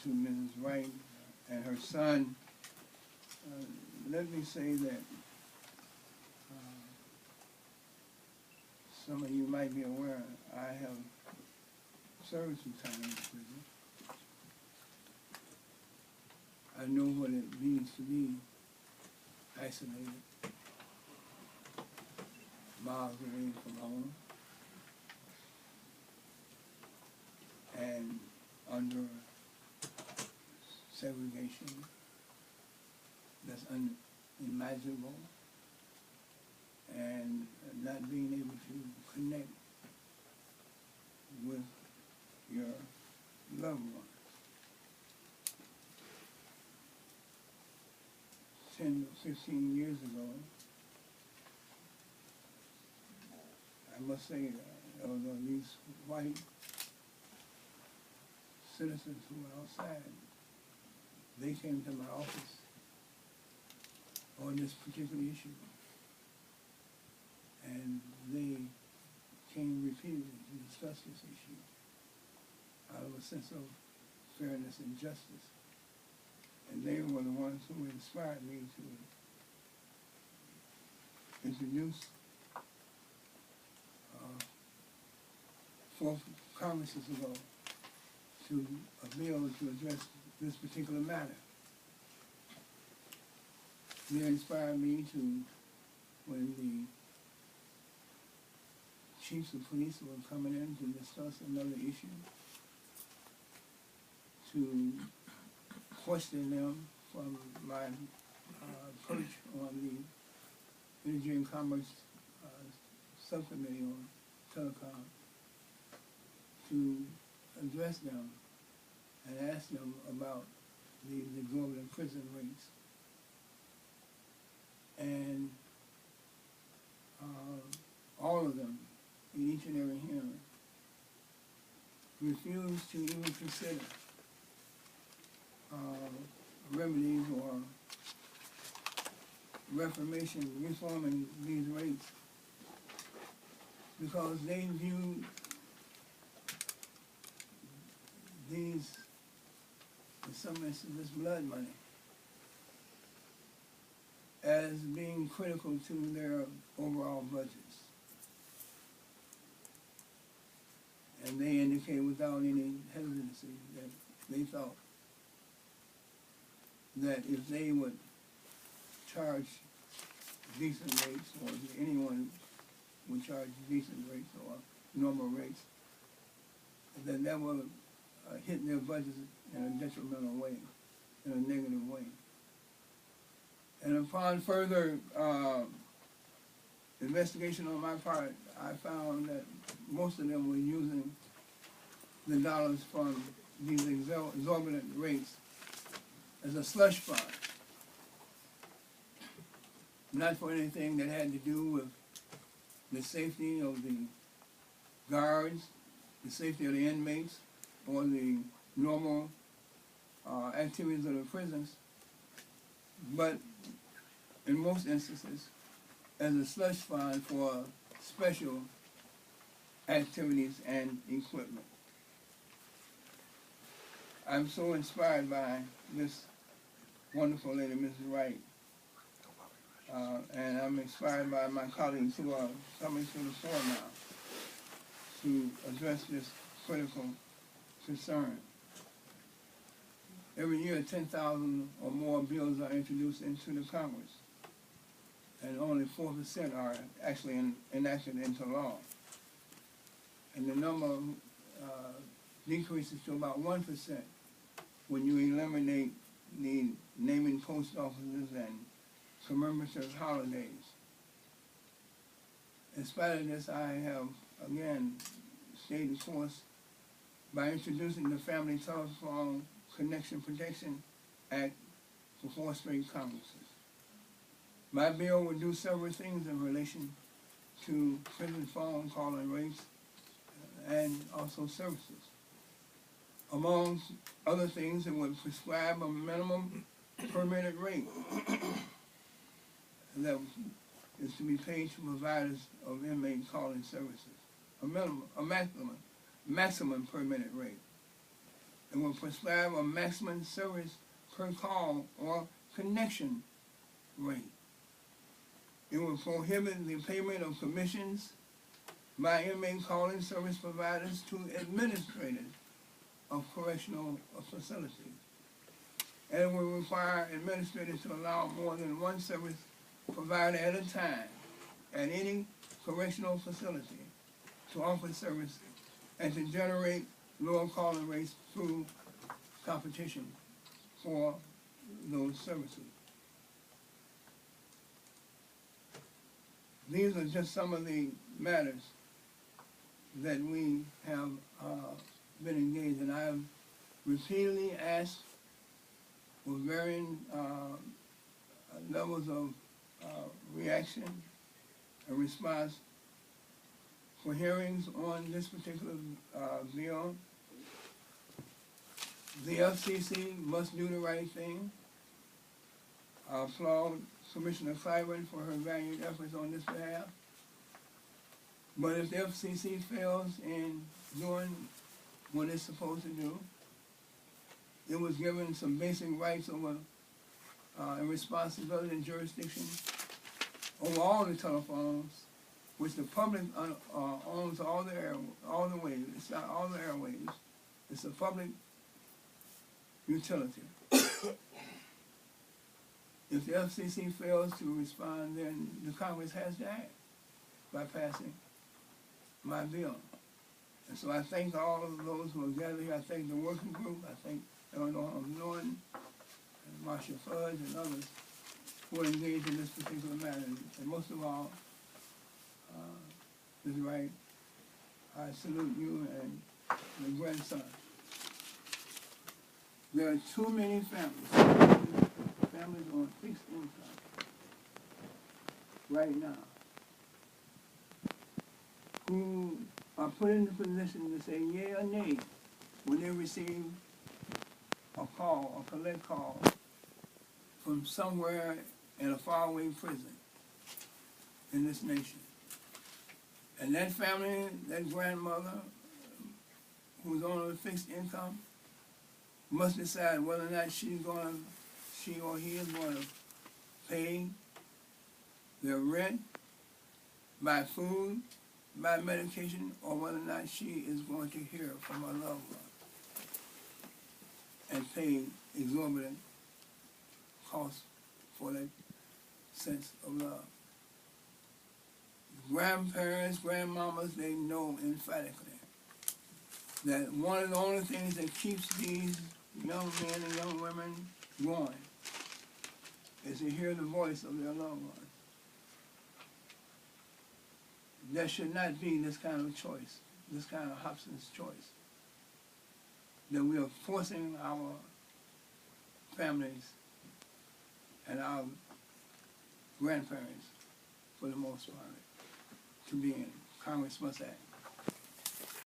to Mrs. Wright and her son. Let me say that some of you might be aware I have served some time in prison. I know what it means to be isolated, miles away from home, and under segregation that's unimaginable, and not being able to connect with your loved ones. 10 or 15 years ago, I must say, these white citizens who were outside, they came to my office on this particular issue. And they came repeatedly to discuss this issue out of a sense of fairness and justice. And they were the ones who inspired me to introduce 4 Congresses ago to a bill to address this particular matter. They inspired me to, when the chiefs of police were coming in to discuss another issue, to question them from my perch on the Energy and Commerce Subcommittee on Telecom, to address them and ask them about the exorbitant prison rates. And all of them, in each and every hearing, refused to even consider remedies or reforming these rates, because they viewed these, in some instances, blood money, as being critical to their overall budgets. And they indicate without any hesitancy that they thought that if they would charge decent rates, or if anyone would charge decent rates or normal rates, then that would hit their budgets in a detrimental way, in a negative way. And upon further investigation on my part, I found that most of them were using the dollars from these exorbitant rates as a slush fund, not for anything that had to do with the safety of the guards, the safety of the inmates, or the normal activities of the prisons, but in most instances as a slush fund for special activities and equipment. I'm so inspired by this wonderful lady, Mrs. Wright, and I'm inspired by my colleagues who are coming to the floor now to address this critical concern. Every year, 10,000 or more bills are introduced into the Congress, and only 4% are actually enacted into law. And the number decreases to about 1% when you eliminate the naming post offices and commemorative holidays. In spite of this, I have, again, stayed the course by introducing the Family Telephone Connection Protection Act for 4 straight Congresses. My bill would do several things in relation to prison phone calling rates and also services. Among other things, it would prescribe a minimum per minute rate that is to be paid to providers of inmate calling services. A maximum per minute rate. It will prescribe a maximum service per call or connection rate. It will prohibit the payment of commissions by inmate calling service providers to administrators of correctional facilities. And it will require administrators to allow more than one service provider at a time at any correctional facility to offer service and to generate lower calling rates through competition for those services. These are just some of the matters that we have been engaged in. I have repeatedly asked for varying levels of reaction and response for hearings on this particular bill. The FCC must do the right thing. I applaud Commissioner Clyburn for her valued efforts on this behalf. But if the FCC fails in doing what it's supposed to do, it was given some basic rights over and responsibility and jurisdiction over all the telephones, which the public owns all the waves. It's not all the airwaves. It's a public utility. If the FCC fails to respond, then the Congress has to act by passing my bill. And so I thank all of those who are gathered here. I thank the working group. I thank Eleanor Norton and Marcia Fudge and others who are engaged in this particular matter. And most of all, Ms. Wright, I salute you and your grandson. There are too many families on fixed income right now who are put in the position to say yea or nay when they receive a call, a collect call from somewhere in a faraway prison in this nation. And that family, that grandmother who's on a fixed income must decide whether or not she or he is going to pay their rent, buy food, buy medication, or whether or not she is going to hear from her loved one and pay exorbitant costs for that sense of love. Grandparents, grandmamas, they know emphatically that one of the only things that keeps these young men and young women going is to hear the voice of their loved ones. There should not be this kind of choice, this kind of Hobson's choice, that we are forcing our families and our grandparents, for the most part, to be in. Congress must act.